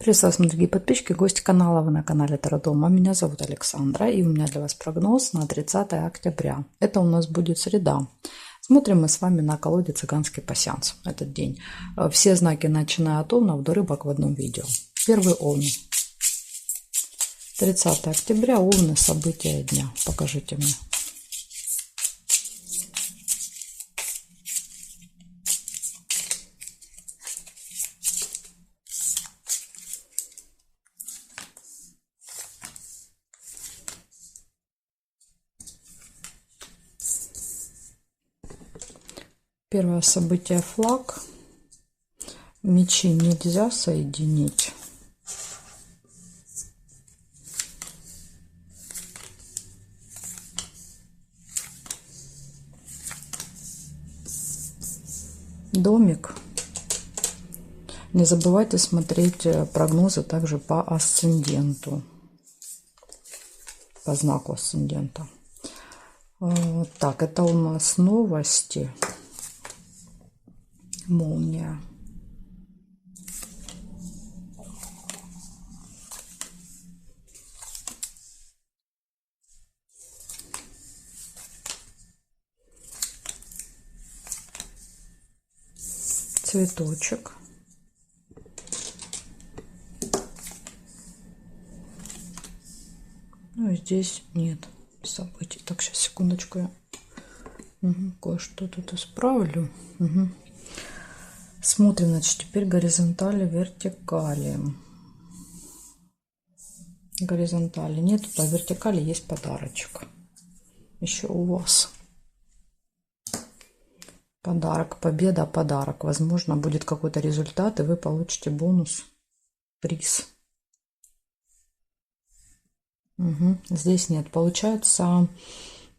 Приветствую вас, дорогие подписчики, гости канала. Вы на канале Таро Дома. Меня зовут Александра, и у меня для вас прогноз на 30 октября. Это у нас будет среда. Смотрим мы с вами на колоде «Цыганский пасьянс» этот день. Все знаки, начиная от овнов до рыбок, в одном видео. Первый овен. 30 октября, овны, события дня. Покажите мне. Первое событие — флаг. Мечи нельзя соединить. Домик. Не забывайте смотреть прогнозы также по асценденту, по знаку асцендента. Так, это у нас новости. Молния. Цветочек. Ну и здесь нет событий. Так, сейчас, секундочку, я кое-что тут исправлю. Смотрим, значит, теперь горизонтали, вертикали. Горизонтали нет, по вертикали есть подарочек. Еще у вас. Подарок, победа, подарок. Возможно, будет какой-то результат, и вы получите бонус, приз. Здесь нет. Получается,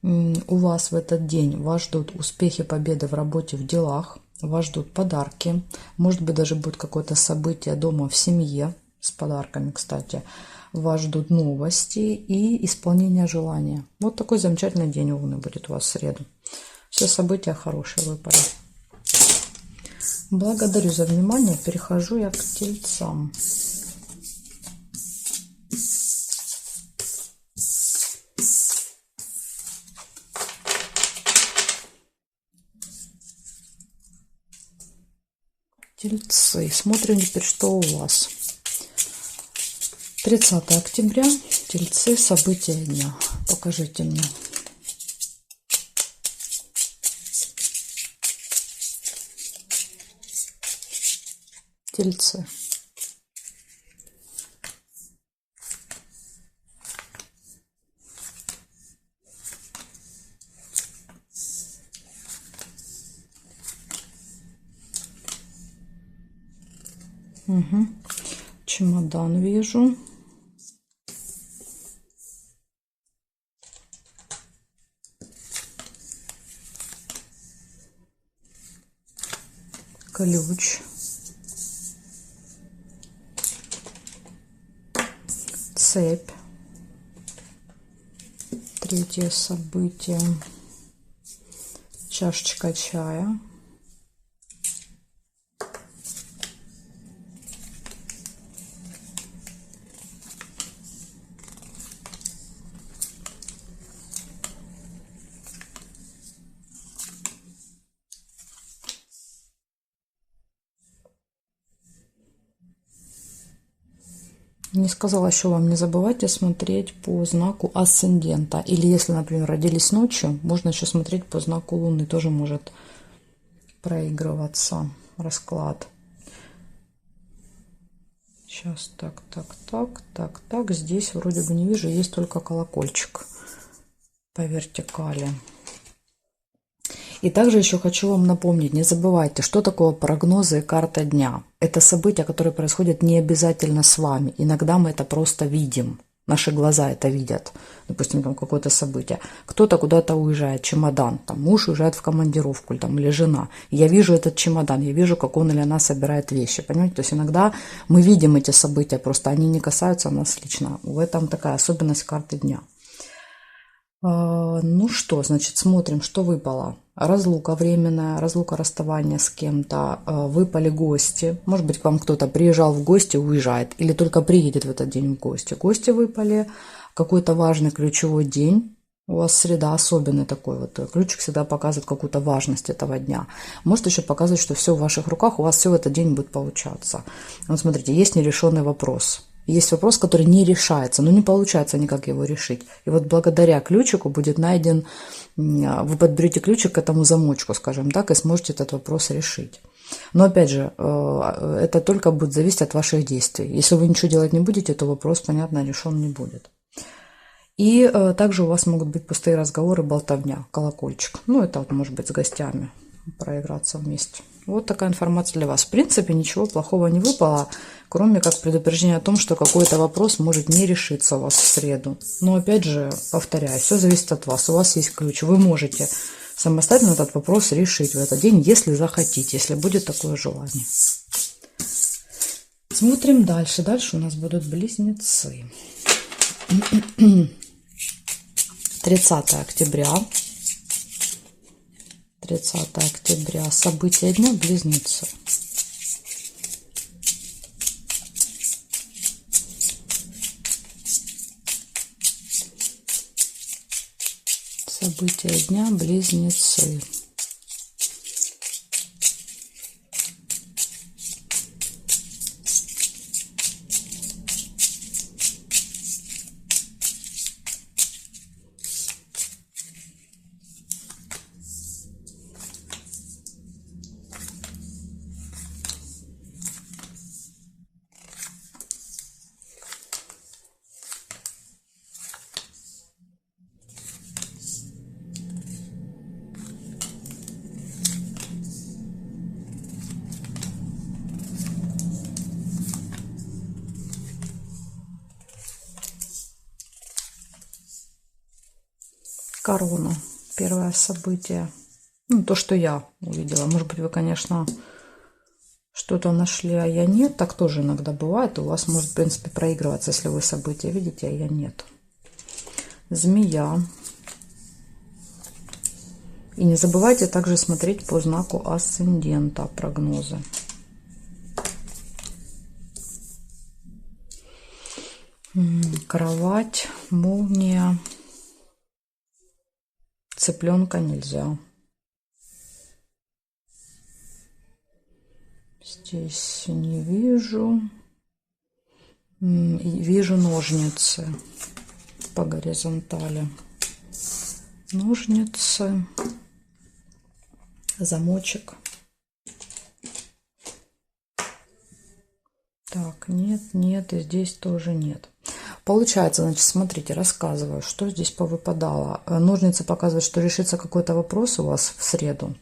у вас в этот день вас ждут успехи, победы в работе, в делах. Вас ждут подарки. Может быть, даже будет какое-то событие дома в семье с подарками, кстати. Вас ждут новости и исполнение желания. Вот такой замечательный день, овны, будет у вас в среду. Все события хорошие выпали. Благодарю за внимание. Перехожу я к тельцам. Тельцы. Смотрим теперь, что у вас. 30 октября. Тельцы. События дня. Покажите мне. Тельцы. Чемодан вижу. Ключ. Цепь. Третье событие. Чашечка чая. Не сказала еще вам, не забывайте смотреть по знаку асцендента. Или если, например, родились ночью, можно еще смотреть по знаку Луны. Тоже может проигрываться расклад. Сейчас, так. Здесь вроде бы не вижу, есть только колокольчик по вертикали. И также еще хочу вам напомнить, не забывайте, что такое прогнозы и карта дня. Это события, которые происходят не обязательно с вами. Иногда мы это просто видим. Наши глаза это видят. Допустим, там какое-то событие. Кто-то куда-то уезжает, чемодан. Там муж уезжает в командировку там, или жена. Я вижу этот чемодан, я вижу, как он или она собирает вещи. Понимаете? То есть иногда мы видим эти события, просто они не касаются нас лично. В этом такая особенность карты дня. Ну что, значит, смотрим, что выпало. разлука временная, разлука, расставание с кем-то, выпали гости. Может быть, к вам кто-то приезжал в гости, уезжает, или только приедет в этот день в гости. Гости выпали, какой-то важный ключевой день. У вас среда особенный такой вот. Ключик всегда показывает какую-то важность этого дня. Может еще показывать, что все в ваших руках, у вас все в этот день будет получаться. Вот смотрите, есть нерешенный вопрос. Есть вопрос, который не решается, но не получается никак его решить. И вот благодаря ключику будет найден, вы подберете ключик к этому замочку, скажем так, и сможете этот вопрос решить. Но опять же, это только будет зависеть от ваших действий. Если вы ничего делать не будете, то вопрос, понятно, решен не будет. И также у вас могут быть пустые разговоры, болтовня, колокольчик. Ну, это вот может быть с гостями, проиграться вместе. Вот такая информация для вас. В принципе, ничего плохого не выпало, кроме как предупреждения о том, что какой-то вопрос может не решиться у вас в среду. Но опять же, повторяю, все зависит от вас. У вас есть ключ. Вы можете самостоятельно этот вопрос решить в этот день, если захотите, если будет такое желание. Смотрим дальше. Дальше у нас будут близнецы. 30 октября. 30 октября. События дня, близнецы. События дня, близнецы. Корона. Первое событие. Ну, то, что я увидела. Может быть, вы, конечно, что-то нашли, а я нет. Так тоже иногда бывает. У вас может, в принципе, проигрываться, если вы события видите, а я нет. Змея. И не забывайте также смотреть по знаку асцендента прогнозы. Кровать, молния. Цыпленка нельзя. Здесь не вижу. Вижу ножницы по горизонтали. Ножницы. Замочек. Так, нет, нет, и здесь тоже нет. Получается, значит, смотрите, рассказываю, что здесь повыпадало. Ножницы показывают, что решится какой-то вопрос у вас в среду.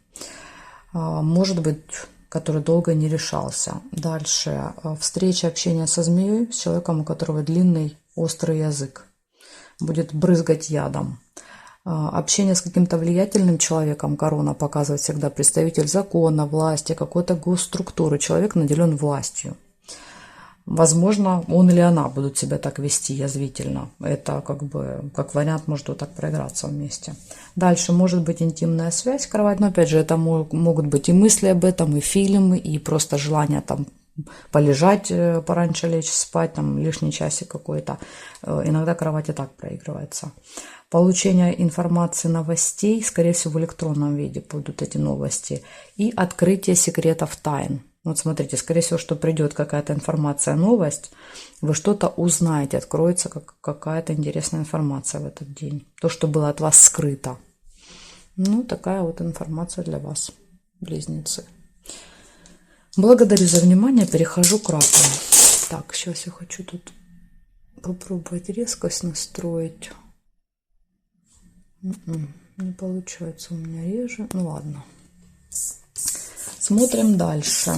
Может быть, который долго не решался. Дальше. Встреча, общение со змеей, с человеком, у которого длинный, острый язык. Будет брызгать ядом. Общение с каким-то влиятельным человеком, корона показывает всегда представитель закона, власти, какой-то госструктуры. Человек наделен властью. Возможно, он или она будут себя так вести язвительно. Это как бы, как вариант, может вот так проиграться вместе. Дальше может быть интимная связь, кровать. Но опять же, это могут быть и мысли об этом, и фильмы, и просто желание там полежать, пораньше лечь спать, там лишний часик какой-то. Иногда кровать и так проигрывается. Получение информации, новостей, скорее всего, в электронном виде будут эти новости. И открытие секретов тайн. Вот смотрите, скорее всего, что придет какая-то информация, новость, вы что-то узнаете, откроется какая-то интересная информация в этот день. То, что было от вас скрыто. Ну, такая вот информация для вас, близнецы. Благодарю за внимание, перехожу к раку. Так, сейчас я хочу тут попробовать резкость настроить. Не получается у меня реже. Ну ладно. Смотрим дальше.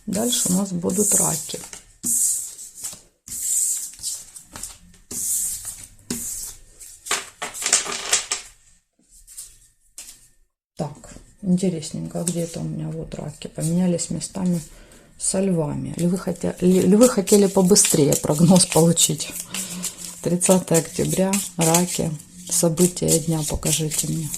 Дальше у нас будут раки. Так, интересненько. Где это у меня? Вот раки. Поменялись местами со львами. Львы хотели побыстрее прогноз получить. 30 октября. Раки. События дня покажите мне.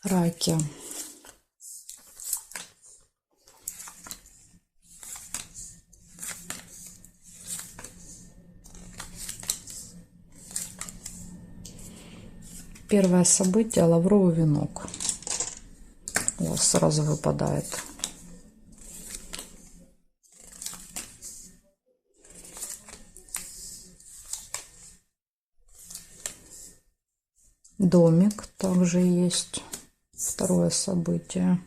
Раки. Первое событие — лавровый венок. У вас сразу выпадает. Домик также есть. Второе событие.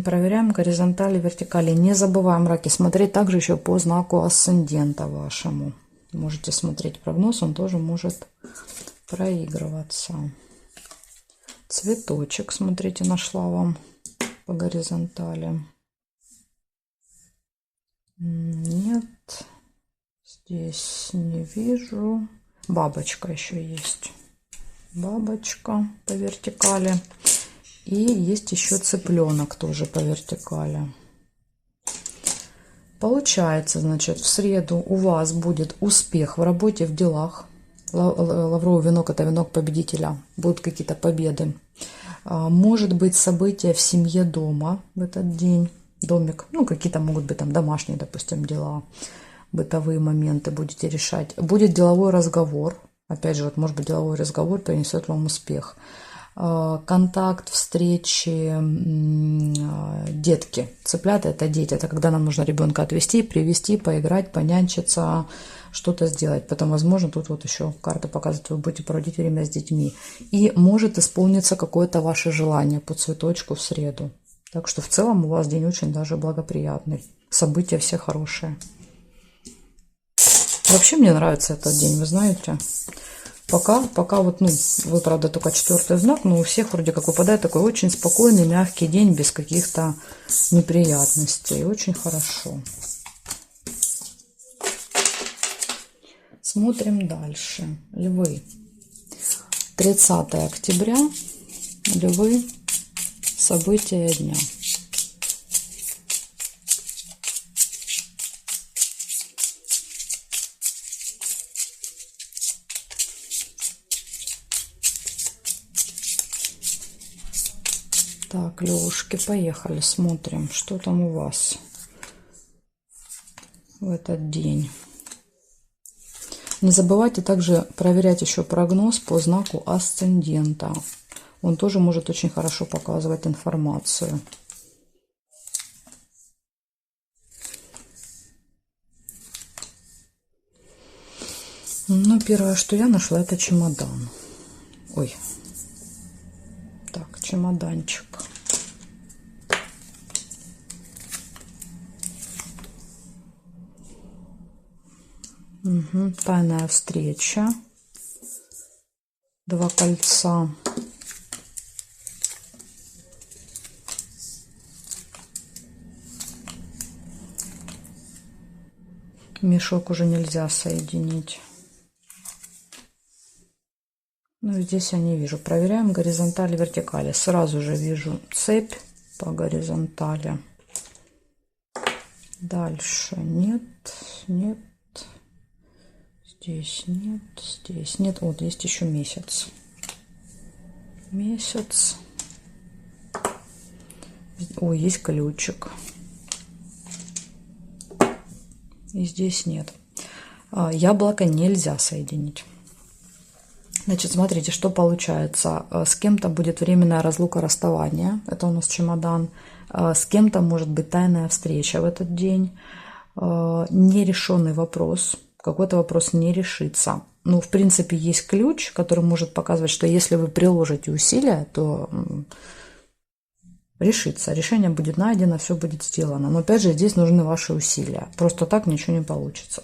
Проверяем горизонтали, вертикали. Не забываем, раки, смотреть также еще по знаку асцендента вашему. Можете смотреть прогноз, он тоже может проигрываться. Цветочек, смотрите, нашла вам по горизонтали. Нет, здесь не вижу. Бабочка еще есть. Бабочка по вертикали. И есть еще цыпленок тоже по вертикали. Получается, значит, в среду у вас будет успех в работе, в делах. Лавровый венок — это венок победителя. Будут какие-то победы. Может быть событие в семье, дома в этот день. Домик. Ну, какие-то могут быть там домашние, допустим, дела. Бытовые моменты будете решать. Будет деловой разговор. Опять же, вот, может быть, деловой разговор принесет вам успех. Контакт, встречи, детки. Цыплята — это дети. Это когда нам нужно ребенка отвезти, привезти, поиграть, понянчиться, что-то сделать. Потом, возможно, тут вот еще карта показывает, вы будете проводить время с детьми. И может исполниться какое-то ваше желание по цветочку в среду. Так что в целом у вас день очень даже благоприятный. События все хорошие. Вообще мне нравится этот день, вы знаете. Пока вот, ну, вы, правда, только 4-й знак, но у всех вроде как выпадает такой очень спокойный, мягкий день, без каких-то неприятностей. Очень хорошо. Смотрим дальше. Львы. 30 октября. Львы. События дня. Так, левушки, поехали, смотрим, что там у вас в этот день. Не забывайте также проверять еще прогноз по знаку асцендента. Он тоже может очень хорошо показывать информацию. Ну, первое, что я нашла, это чемодан. Ой. Так, чемоданчик. Угу. Тайная встреча. 2 кольца. Мешок уже нельзя соединить. Ну, здесь я не вижу. Проверяем горизонтали, вертикали. Сразу же вижу цепь по горизонтали. Дальше нет, нет. Здесь нет, здесь нет. Вот, есть еще месяц. Месяц. Ой, есть ключик. И здесь нет. Яблоко нельзя соединить. Значит, смотрите, что получается. С кем-то будет временная разлука, расставание. Это у нас чемодан. С кем-то может быть тайная встреча в этот день. Нерешенный вопрос. Какой-то вопрос не решится. Ну, в принципе, есть ключ, который может показывать, что если вы приложите усилия, то решится. Решение будет найдено, все будет сделано. Но опять же, здесь нужны ваши усилия. Просто так ничего не получится.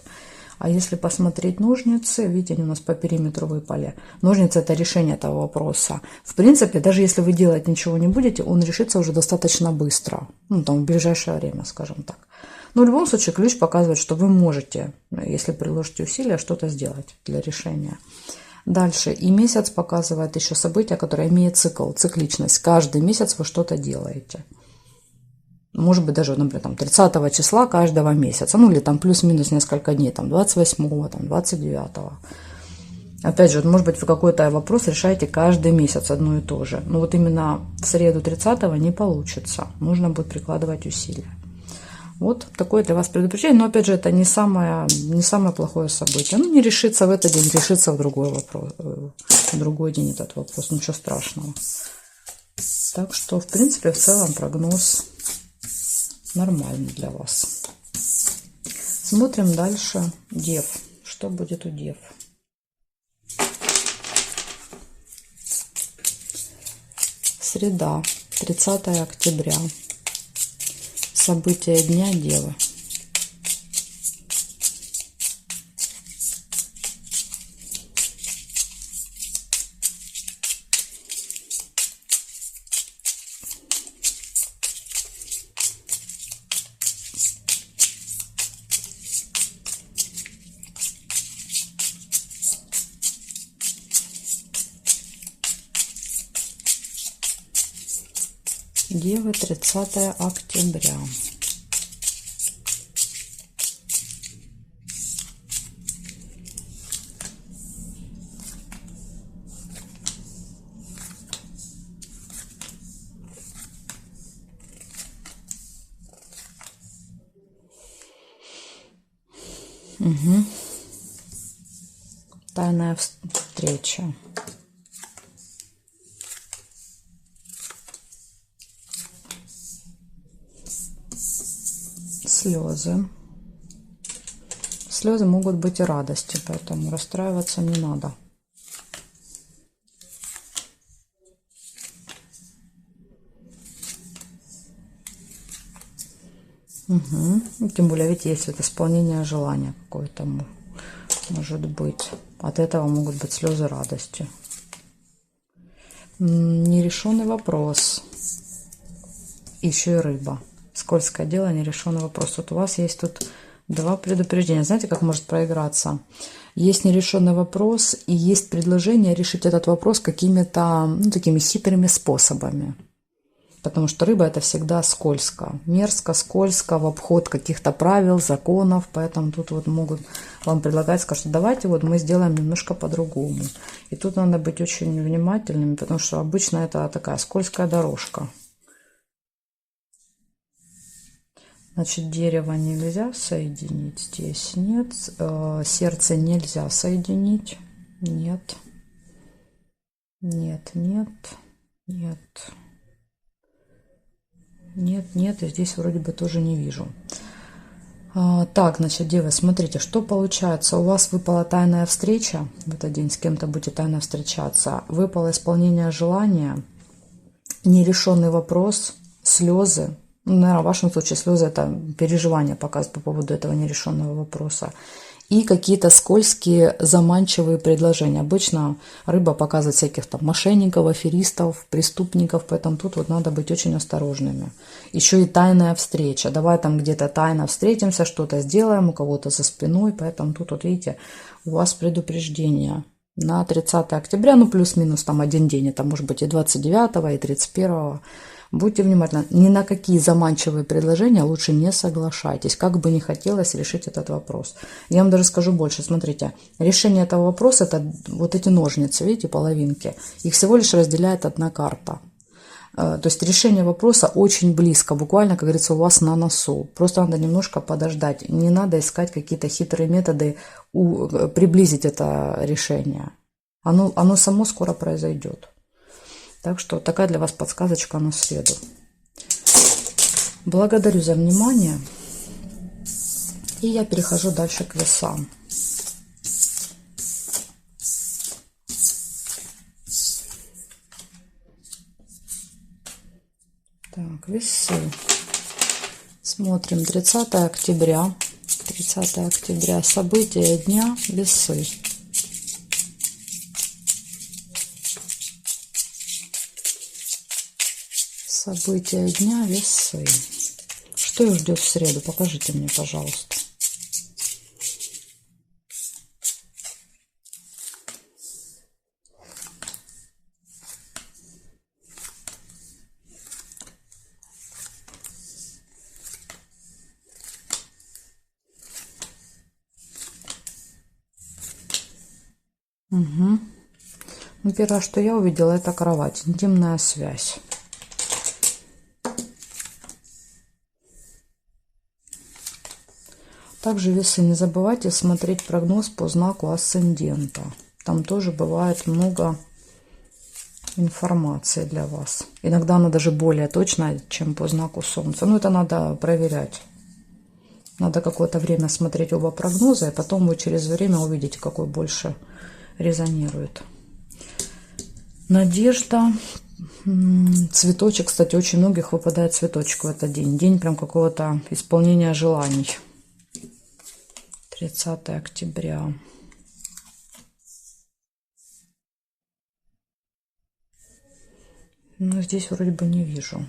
А если посмотреть ножницы, видите, они у нас по периметру выпали. Ножницы — это решение этого вопроса. В принципе, даже если вы делать ничего не будете, он решится уже достаточно быстро. Ну, там, в ближайшее время, скажем так. Но в любом случае ключ показывает, что вы можете, если приложите усилия, что-то сделать для решения. Дальше. И месяц показывает еще события, которые имеют цикл, цикличность. Каждый месяц вы что-то делаете. Может быть, даже, например, там 30 числа каждого месяца. Ну, или там плюс-минус несколько дней. Там 28, там 29. Опять же, может быть, вы какой-то вопрос решаете каждый месяц одно и то же. Но вот именно в среду 30-го не получится. Нужно будет прикладывать усилия. Вот такое для вас предупреждение. Но, опять же, это не самое плохое событие. Ну, не решится в этот день, решится в другой вопрос. В другой день этот вопрос. Ничего страшного. Так что, в принципе, в целом прогноз нормальный для вас. Смотрим дальше Дев. Что будет у Дев? Среда, 30 октября. События дня Девы. Девы, 30 октября. Угу. Тайная встреча. Слезы. Слезы могут быть и радости, поэтому расстраиваться не надо. Угу. Тем более, ведь есть это исполнение желания какое-то может быть. От этого могут быть слезы радости. Нерешенный вопрос. Еще и рыба. Скользкое дело, нерешенный вопрос. Вот у вас есть тут два предупреждения. Знаете, как может проиграться? Есть нерешенный вопрос и есть предложение решить этот вопрос какими-то такими хитрыми способами. Потому что рыба — это всегда скользко. Мерзко, скользко, в обход каких-то правил, законов. Поэтому тут вот могут вам предлагать, скажут, давайте вот мы сделаем немножко по-другому. И тут надо быть очень внимательными, потому что обычно это такая скользкая дорожка. Значит, дерево нельзя соединить здесь, нет. Сердце нельзя соединить, нет. Нет, нет, нет. Нет, нет, и здесь вроде бы тоже не вижу. Так, значит, девы, смотрите, что получается. У вас выпала тайная встреча. В этот день с кем-то будете тайно встречаться. Выпало исполнение желания, нерешенный вопрос, слезы. Наверное, в вашем случае слезы — это переживания показывают по поводу этого нерешенного вопроса. И какие-то скользкие, заманчивые предложения. Обычно рыба показывает всяких там мошенников, аферистов, преступников, поэтому тут вот надо быть очень осторожными. Еще и тайная встреча. Давай там где-то тайно встретимся, что-то сделаем у кого-то за спиной, поэтому тут вот видите, у вас предупреждение на 30 октября, ну плюс-минус там один день, это может быть и 29 и 31. Будьте внимательны, ни на какие заманчивые предложения лучше не соглашайтесь, как бы ни хотелось решить этот вопрос. Я вам даже скажу больше, смотрите, решение этого вопроса — это вот эти ножницы, видите, половинки, их всего лишь разделяет одна карта. То есть решение вопроса очень близко, буквально, как говорится, у вас на носу. Просто надо немножко подождать, не надо искать какие-то хитрые методы приблизить это решение. Оно само скоро произойдет. Так что такая для вас подсказочка на среду. Благодарю за внимание. И я перехожу дальше к весам. Так, весы. Смотрим 30 октября. 30 октября. События дня. Весы. События дня, весы. Что их ждет в среду? Покажите мне, пожалуйста. Угу. Ну, первое, что я увидела, это кровать, интимная связь. Также весы, не забывайте смотреть прогноз по знаку асцендента. Там тоже бывает много информации для вас. Иногда она даже более точная, чем по знаку Солнца. Но это надо проверять. Надо какое-то время смотреть оба прогноза, и потом вы через время увидите, какой больше резонирует. Надежда. Цветочек, кстати, очень многих выпадает цветочек в этот день. День прям какого-то исполнения желаний. 30 октября. Но здесь вроде бы не вижу.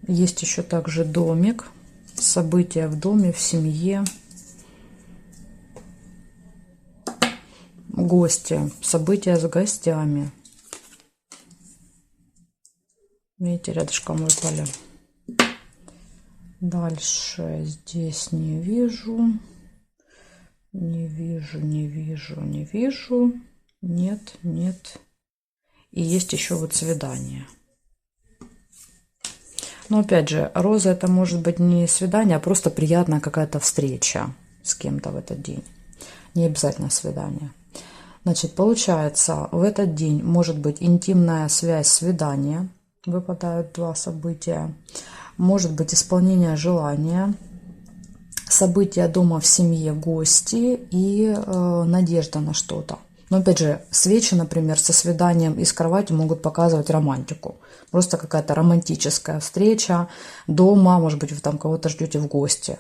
Есть еще также домик. События в доме, в семье. Гости. События с гостями. Видите, рядышком выпали. Дальше здесь не вижу. Не вижу, не вижу, не вижу. Нет, нет. И есть еще вот свидание. Но опять же, роза это может быть не свидание, а просто приятная какая-то встреча с кем-то в этот день. Не обязательно свидание. Значит, получается, в этот день может быть интимная связь, свидание. Выпадают два события. Может быть исполнение желания. События дома в семье, гости и надежда на что-то. Но опять же, свечи, например, со свиданием и с кроватью могут показывать романтику. Просто какая-то романтическая встреча дома. Может быть, вы там кого-то ждете в гости.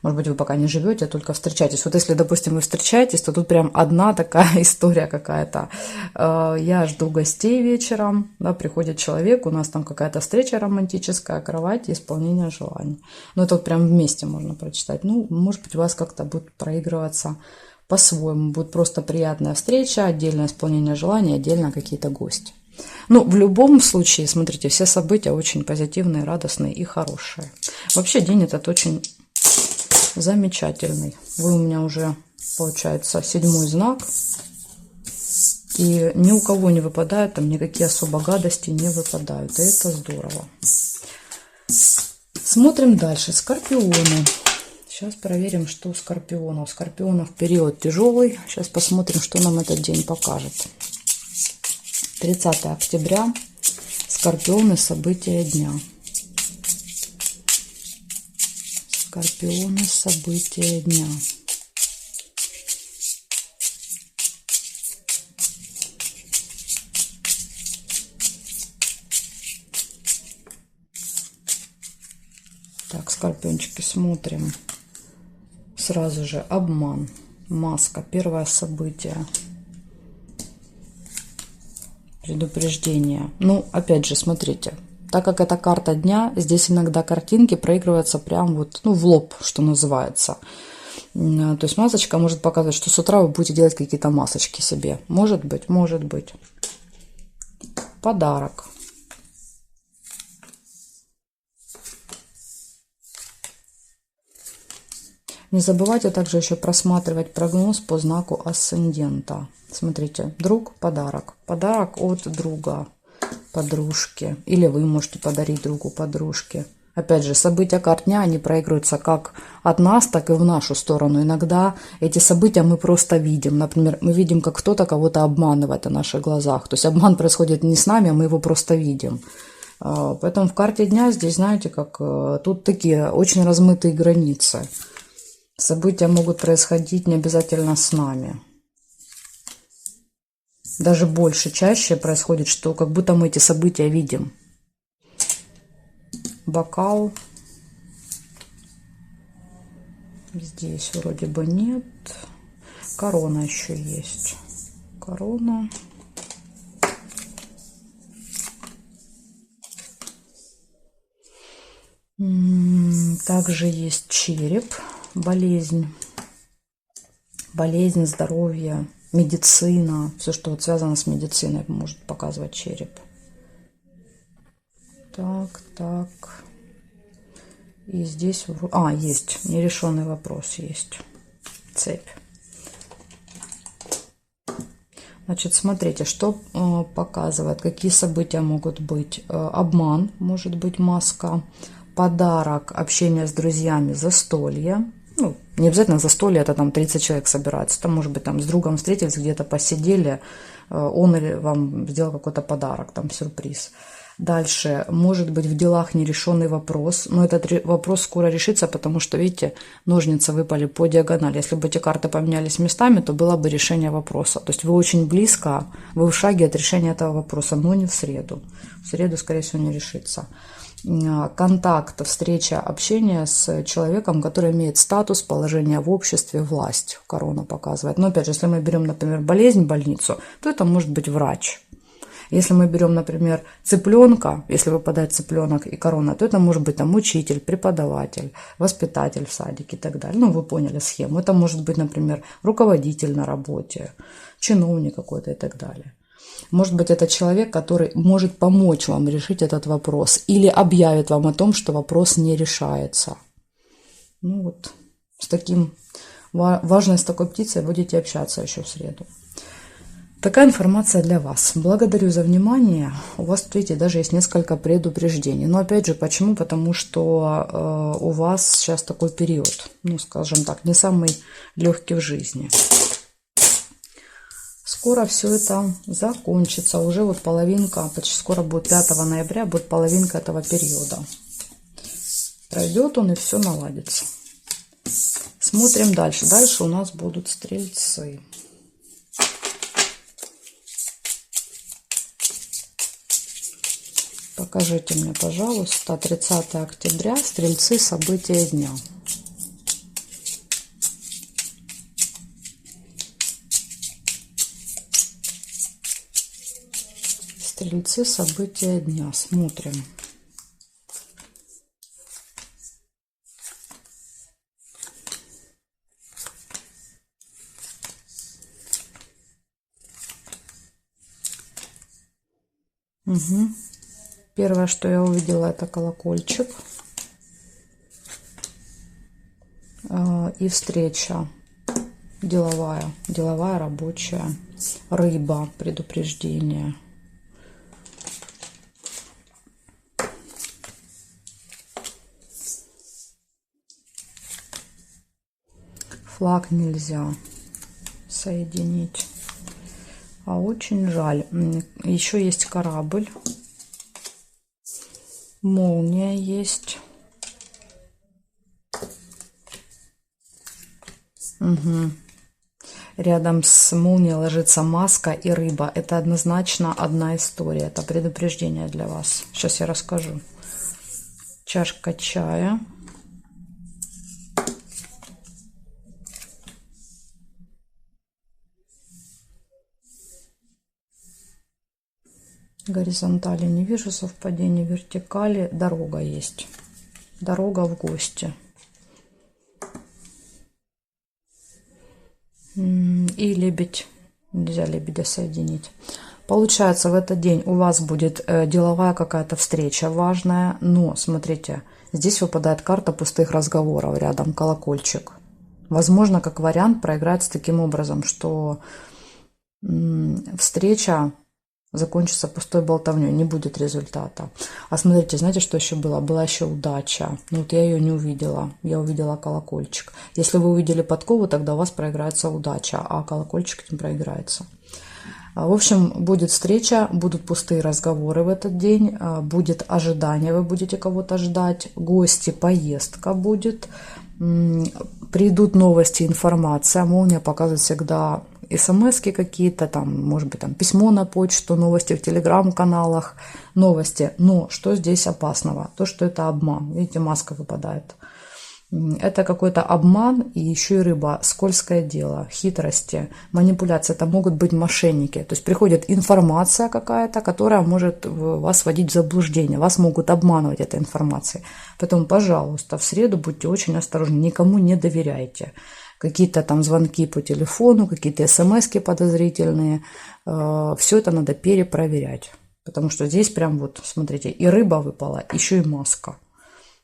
Может быть, вы пока не живете, а только встречаетесь. Вот если, допустим, вы встречаетесь, то тут прям одна такая история какая-то. Я жду гостей вечером, да, приходит человек, у нас там какая-то встреча романтическая, кровать, исполнение желаний. Ну, это вот прям вместе можно прочитать. Ну, может быть, у вас как-то будет проигрываться по-своему. Будет просто приятная встреча, отдельное исполнение желаний, отдельно какие-то гости. Ну, в любом случае, смотрите, все события очень позитивные, радостные и хорошие. Вообще, день этот очень замечательный. Вы у меня уже, получается, 7-й знак. И ни у кого не выпадают, там никакие особо гадости не выпадают. И это здорово. Смотрим дальше. Скорпионы. Сейчас проверим, что у скорпионов. У скорпионов период тяжелый. Сейчас посмотрим, что нам этот день покажет. 30 октября. Скорпионы. События дня. Скорпионы. События дня. Так, скорпиончики, смотрим. Сразу же обман. Маска. Первое событие. Предупреждение. Ну, опять же, смотрите. Так как это карта дня, здесь иногда картинки проигрываются прям вот, ну, в лоб, что называется. То есть масочка может показывать, что с утра вы будете делать какие-то масочки себе. Может быть, может быть. Подарок. Не забывайте также еще просматривать прогноз по знаку асцендента. Смотрите, друг, подарок. Подарок от друга, подружки. Или вы можете подарить другу, подружке. Опять же, события карт дня, они проигрываются как от нас, так и в нашу сторону. Иногда эти события мы просто видим. Например, мы видим, как кто-то кого-то обманывает на наших глазах. То есть обман происходит не с нами, а мы его просто видим. Поэтому в карте дня здесь, знаете, как тут такие очень размытые границы. События могут происходить не обязательно с нами. Даже больше, чаще происходит, что как будто мы эти события видим. Бокал. Здесь вроде бы нет. Корона еще есть. Корона. Также есть череп. Болезнь, здоровье, медицина, все, что вот связано с медициной, может показывать череп. Так, так. И здесь, есть нерешенный вопрос, есть цепь. Значит, смотрите, что показывает, какие события могут быть. Обман, может быть, маска, подарок, общение с друзьями, застолье. Ну, не обязательно застолье, это там 30 человек собирается. Там, может быть, там с другом встретились, где-то посидели, он или вам сделал какой-то подарок, там сюрприз. Дальше, может быть, в делах нерешенный вопрос, но этот вопрос скоро решится, потому что, видите, ножницы выпали по диагонали. Если бы эти карты поменялись местами, то было бы решение вопроса. То есть вы очень близко, вы в шаге от решения этого вопроса, но не в среду. В среду, скорее всего, не решится. Контакт, встреча, общение с человеком, который имеет статус, положение в обществе, власть. Корона показывает. Но опять же, если мы берем, например, болезнь, больницу, то это может быть врач. Если мы берем, например, цыпленка, если выпадает цыпленок и корона, то это может быть там учитель, преподаватель, воспитатель в садике и так далее. Ну, вы поняли схему. Это может быть, например, руководитель на работе, чиновник какой-то и так далее. Может быть, это человек, который может помочь вам решить этот вопрос или объявит вам о том, что вопрос не решается. Ну вот, с таким важной, с такой птицей будете общаться еще в среду. Такая информация для вас. Благодарю за внимание. У вас, видите, даже есть несколько предупреждений. Но опять же, почему? Потому что у вас сейчас такой период, ну, скажем так, не самый легкий в жизни. Скоро все это закончится. Уже вот половинка, почти скоро будет 5 ноября, будет половинка этого периода. Пройдет он и все наладится. Смотрим дальше. Дальше у нас будут стрельцы. Покажите мне, пожалуйста, 30 октября, стрельцы, события дня. Стрельцы, события дня. Смотрим. Угу. Первое, что я увидела, это колокольчик и встреча деловая, рабочая, рыба, предупреждение. Флаг нельзя соединить, а очень жаль. Еще есть корабль. Молния есть. Угу. Рядом с молнией ложится маска и рыба. Это однозначно одна история. Это предупреждение для вас. Сейчас я расскажу. Чашка чая. Горизонтали не вижу совпадений, вертикали дорога есть. Дорога в гости. И лебедь. Нельзя лебедя соединить. Получается, в этот день у вас будет деловая какая-то встреча важная. Но, смотрите, здесь выпадает карта пустых разговоров. Рядом колокольчик. Возможно, как вариант проиграется таким образом, что встреча закончится пустой болтовней, не будет результата. А смотрите, знаете, что еще было? Была еще удача. Ну, вот я ее не увидела. Я увидела колокольчик. Если вы увидели подкову, тогда у вас проиграется удача, а колокольчик не проиграется. В общем, будет встреча, будут пустые разговоры в этот день, будет ожидание, вы будете кого-то ждать, гости, поездка будет, придут новости, информация. Молния показывает всегда смс-ки какие-то, там, может быть, там письмо на почту, новости в телеграм-каналах, новости. Но что здесь опасного? То, что это обман. Видите, маска выпадает. Это какой-то обман и еще и рыба. Скользкое дело, хитрости, манипуляции. Это могут быть мошенники. То есть приходит информация какая-то, которая может вас вводить в заблуждение. Вас могут обманывать этой информацией. Поэтому, пожалуйста, в среду будьте очень осторожны. Никому не доверяйте. Какие-то там звонки по телефону, какие-то смс-ки подозрительные. Все это надо перепроверять. Потому что здесь прям вот, смотрите, и рыба выпала, еще и маска.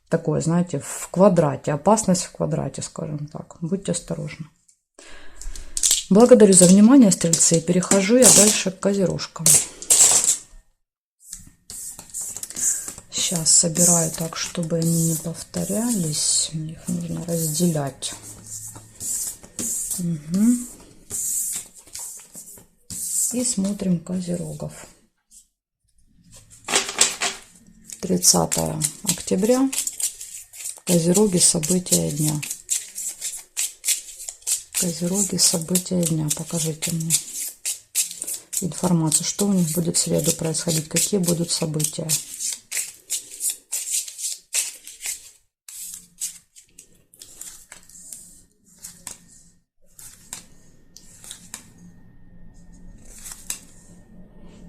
Такое, знаете, в квадрате. Опасность в квадрате, скажем так. Будьте осторожны. Благодарю за внимание, стрельцы. Перехожу я дальше к козерожкам. Сейчас собираю так, чтобы они не повторялись. Их нужно разделять. Угу. И смотрим козерогов. 30 октября. Козероги, события дня. Козероги, события дня. Покажите мне информацию, что у них будет в среду происходить, какие будут события.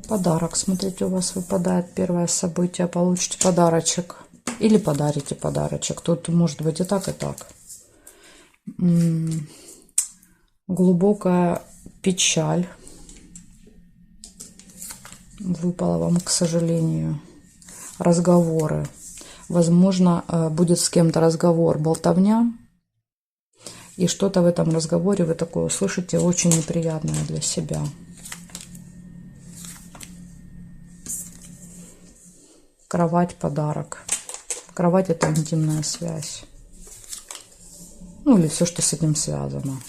Подарок. Смотрите, у вас выпадает первое событие. Получите подарочек. Или подарите подарочек. Тут может быть и так, и так. Глубокая печаль выпала вам, к сожалению. Разговоры. Возможно, будет с кем-то разговор, болтовня. И что-то в этом разговоре вы такое услышите очень неприятное для себя. Кровать, подарок. Кровать — это интимная связь. Ну, или все, что с этим связано.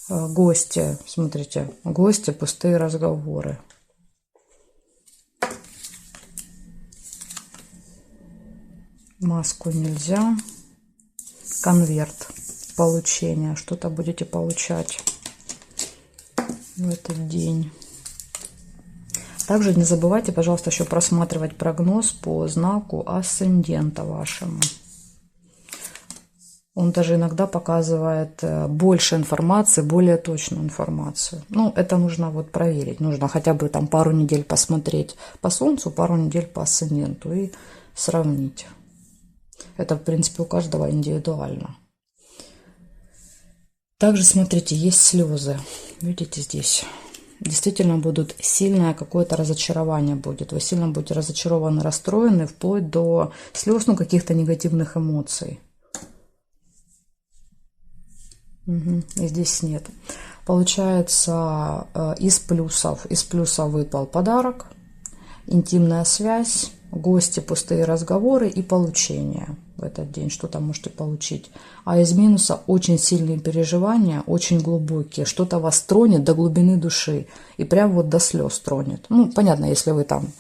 Гости, смотрите, гости, пустые разговоры. Маску нельзя. Конверт. Получение. Что-то будете получать в этот день. Также не забывайте, пожалуйста, еще просматривать прогноз по знаку асцендента вашему. Он даже иногда показывает больше информации, более точную информацию. Ну, это нужно вот проверить. Нужно хотя бы там пару недель посмотреть по Солнцу, пару недель по асценденту и сравнить. Это, в принципе, у каждого индивидуально. Также, смотрите, есть слезы. Видите, здесь действительно будут сильное какое-то разочарование будет. Вы сильно будете разочарованы, расстроены, вплоть до слез, ну, каких-то негативных эмоций. Угу. И здесь нет. Получается, из плюсов выпал подарок, интимная связь, гости, пустые разговоры и получение в этот день. Что-то можете получить. А из минуса очень сильные переживания, очень глубокие. Что-то вас тронет до глубины души. И прям вот до слез тронет. Ну, понятно, если вы там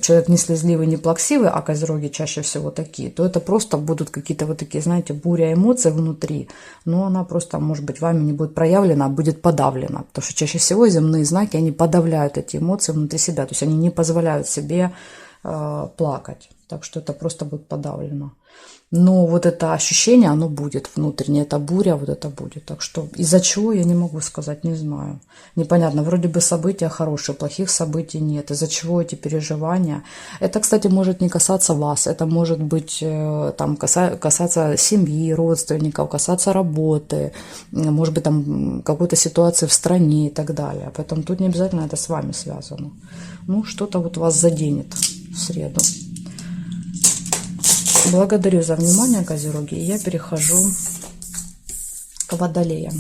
человек не слезливый, не плаксивый, а козероги чаще всего такие, то это просто будут какие-то вот такие, знаете, буря эмоций внутри. Но она просто, может быть, вами не будет проявлена, а будет подавлена. Потому что чаще всего земные знаки, они подавляют эти эмоции внутри себя. То есть они не позволяют себе плакать. Так что это просто будет подавлено. Но вот это ощущение, оно будет внутреннее, эта буря, вот это будет. Так что из-за чего, я не могу сказать, не знаю. Непонятно, вроде бы события хорошие, плохих событий нет. Из-за чего эти переживания? Это, кстати, может не касаться вас, это может быть там, касаться семьи, родственников, касаться работы, может быть там какой-то ситуации в стране и так далее. Поэтому тут не обязательно это с вами связано. Ну, что-то вот вас заденет в среду. Благодарю за внимание, козероги. И я перехожу к водолеям.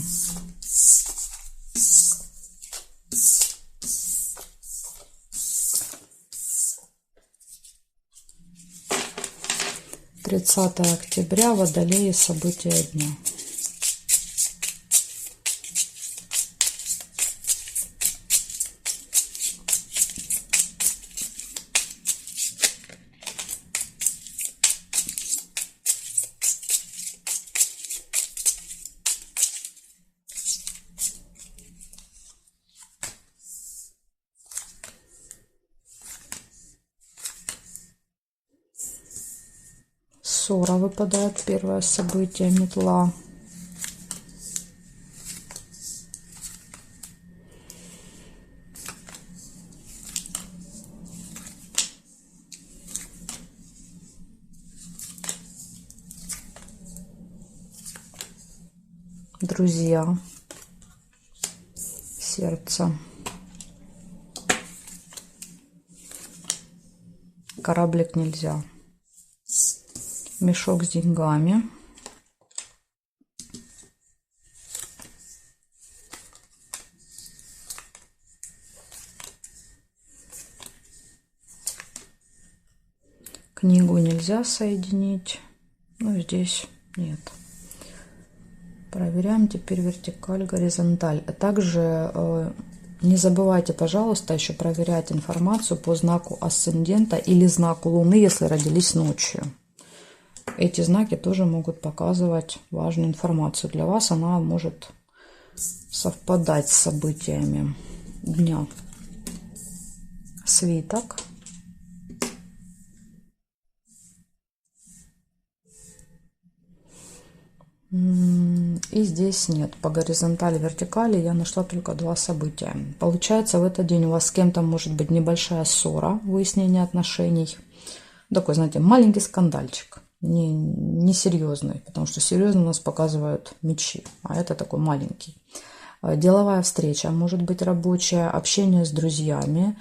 Тридцатое октября, водолеи, события дня. Ссора выпадает, первое событие, метла. Друзья, сердце, кораблик нельзя, мешок с деньгами, Книгу нельзя соединить. Ну, здесь нет. Проверяем теперь вертикаль, горизонталь. Также не забывайте, пожалуйста, еще проверять информацию по знаку асцендента или знаку Луны, если родились ночью. Эти знаки тоже могут показывать важную информацию. Для вас она может совпадать с событиями дня. Свиток. И здесь нет. По горизонтали, вертикали я нашла только 2 события. Получается, в этот день у вас с кем-то может быть небольшая ссора, выяснение отношений. Такой, знаете, маленький скандальчик. Не серьезный, потому что серьезно у нас показывают мечи, а это такой маленький. Деловая встреча, может быть рабочая, общение с друзьями,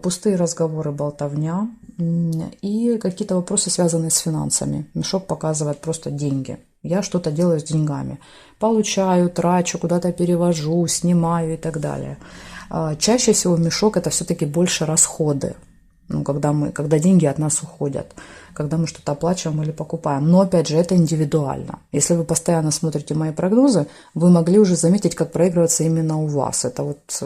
пустые разговоры, болтовня и какие-то вопросы, связанные с финансами. Мешок показывает просто деньги. Я что-то делаю с деньгами. Получаю, трачу, куда-то перевожу, снимаю и так далее. Чаще всего мешок это все-таки больше расходы. Ну, когда деньги от нас уходят, когда мы что-то оплачиваем или покупаем. Но, опять же, это индивидуально. Если вы постоянно смотрите мои прогнозы, вы могли уже заметить, как проигрывается именно у вас. Это вот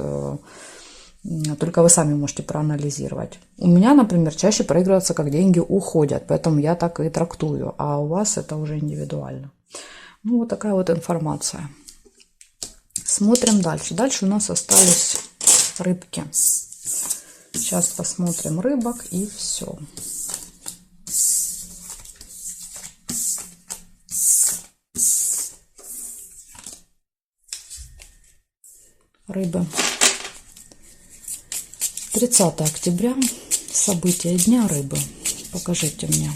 только вы сами можете проанализировать. У меня, например, чаще проигрывается, как деньги уходят, поэтому я так и трактую. А у вас это уже индивидуально. Ну, вот такая вот информация. Смотрим дальше. Дальше у нас остались рыбки. Сейчас посмотрим рыбок и все. Рыбы. 30 октября. События дня рыбы. Покажите мне.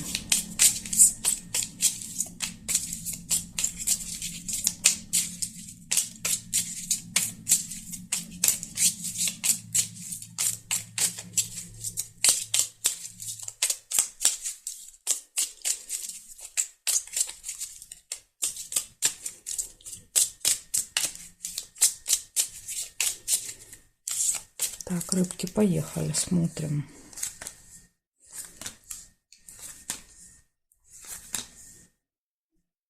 Так, рыбки, поехали, смотрим.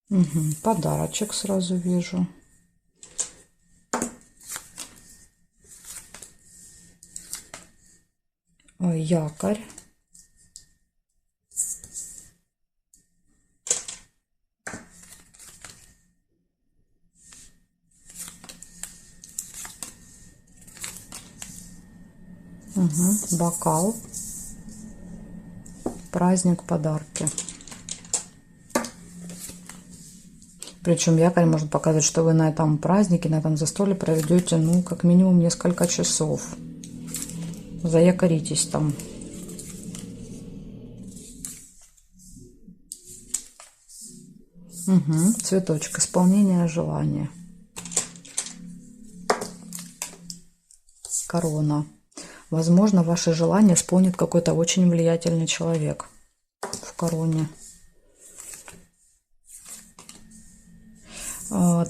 Угу, подарочек сразу вижу. Якорь. Угу, бокал. Праздник, подарки. Причем якорь может показывать, что вы на этом празднике, на этом застолье проведете, ну, как минимум несколько часов. Заякоритесь там. Угу, цветочек, исполнение желания. Корона. Возможно, ваше желание исполнит какой-то очень влиятельный человек в короне.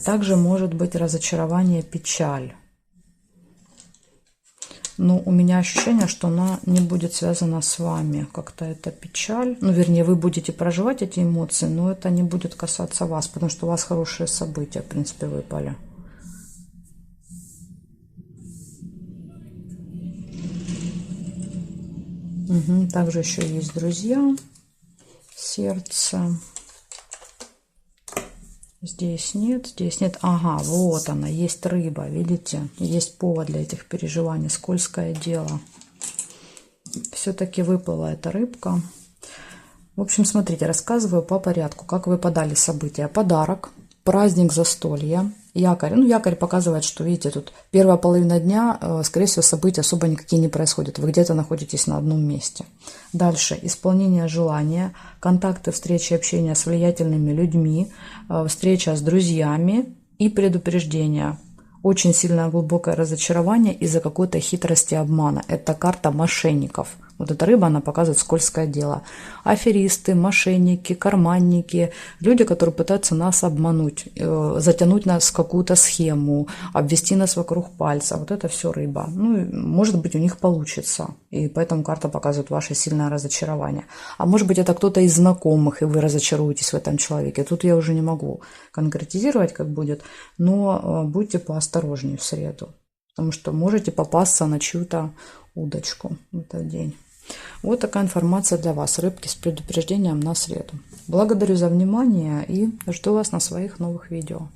Также может быть разочарование, печаль. Но у меня ощущение, что она не будет связана с вами. Как-то это печаль. Ну, вернее, вы будете проживать эти эмоции, но это не будет касаться вас, потому что у вас хорошие события, в принципе, выпали. Угу. Также еще есть друзья, сердце. Здесь нет, здесь нет. Ага, вот она, есть рыба, видите? Есть повод для этих переживаний, скользкое дело. Все-таки выплыла эта рыбка. В общем, смотрите, рассказываю по порядку, как выпадали события. Подарок, праздник, застолье, якорь. Ну, якорь показывает, что, видите, тут первая половина дня, скорее всего, события особо никакие не происходят. Вы где-то находитесь на одном месте. Дальше исполнение желания, контакты, встречи, общение с влиятельными людьми, встреча с друзьями и предупреждение. Очень сильное глубокое разочарование из-за какой-то хитрости, обмана. Это карта мошенников. Вот эта рыба, она показывает скользкое дело. Аферисты, мошенники, карманники, люди, которые пытаются нас обмануть, затянуть нас в какую-то схему, обвести нас вокруг пальца. Вот это все рыба. Ну, может быть, у них получится. И поэтому карта показывает ваше сильное разочарование. А может быть, это кто-то из знакомых, и вы разочаруетесь в этом человеке. Тут я уже не могу конкретизировать, как будет, но будьте поосторожнее в среду. Потому что можете попасться на чью-то удочку в этот день. Вот такая информация для вас, рыбки, с предупреждением на среду. Благодарю за внимание и жду вас на своих новых видео.